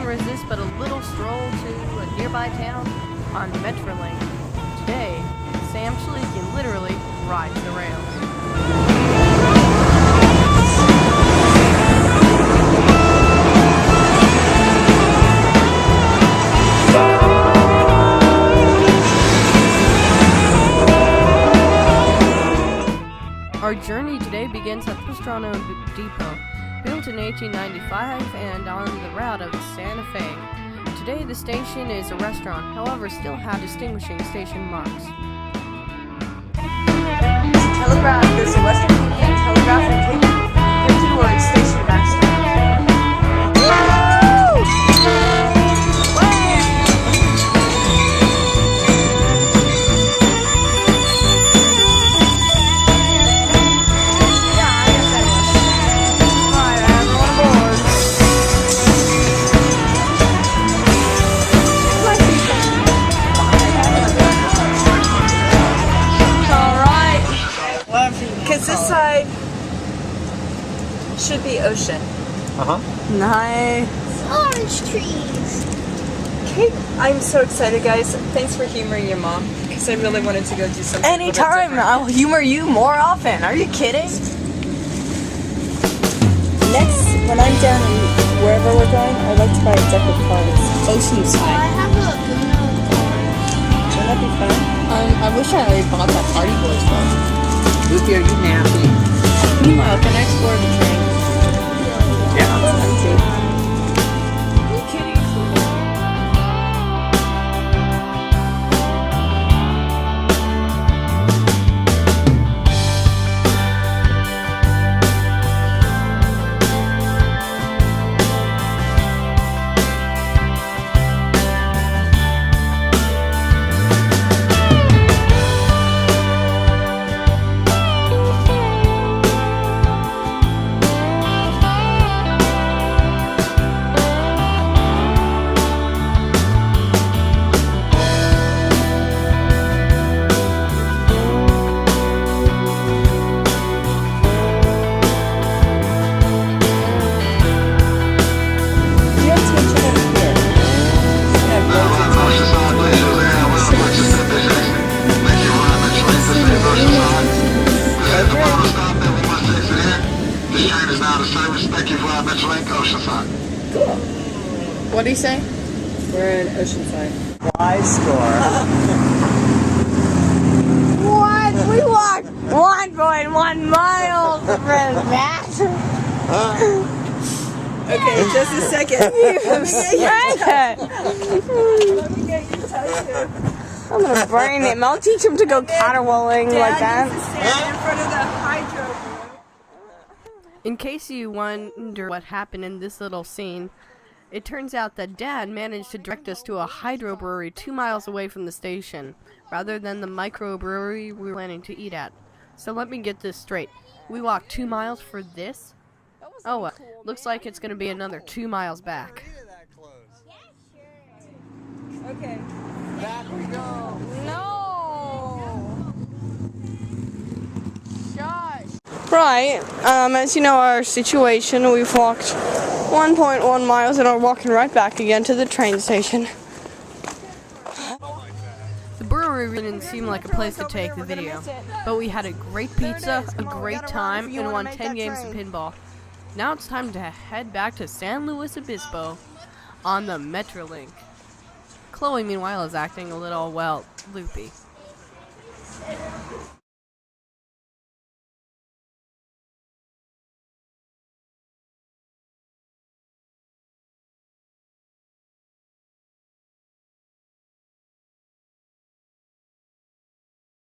couldn't resist but a little stroll to a nearby town on Metrolink. Today, Sam Schlee can literally ride the rails. Our journey today begins at Capistrano Depot, built in 1895 and on the route of Santa Fe. Today the station is a restaurant, however still have distinguishing station marks. Telegraph, there's a Western Union telegraph and take you towards Station Master. Because this side should be ocean. Nice. Orange trees. Okay, I'm so excited, guys. Thanks for humoring your mom, because I really wanted to go do something. Anytime, I'll humor you more often. Are you kidding? Next, when I'm down in wherever we're going, I'd like to buy a deck of cards. Oceanside. I have a Uno card. Wouldn't that be fun? I wish I already bought that Party Boys one. Lucy, are you napping? Meanwhile, can I explore the train? What do you say? We're in Oceanside. Y score. What? We walked 1.1 miles from that. Okay, just a second. Let me get you touched. I'm gonna burn him. I'll teach him to go caterwauling like that. Stand in front of the hydro. In case you wonder what happened in this little scene, it turns out that Dad managed to direct us to a hydro brewery 2 miles away from the station, rather than the microbrewery we were planning to eat at. So let me get this straight. We walked 2 miles for this? Oh, well, looks like it's going to be another 2 miles back. Okay. Back we go. No. Gosh. Right. As you know our situation, we've walked 1.1 miles and are walking right back again to the train station. The brewery really didn't seem like a place to take the video, but we had a great pizza, a great time, and won 10 games of pinball. Now it's time to head back to San Luis Obispo on the Metrolink. Chloe, meanwhile, is acting a little, well, loopy.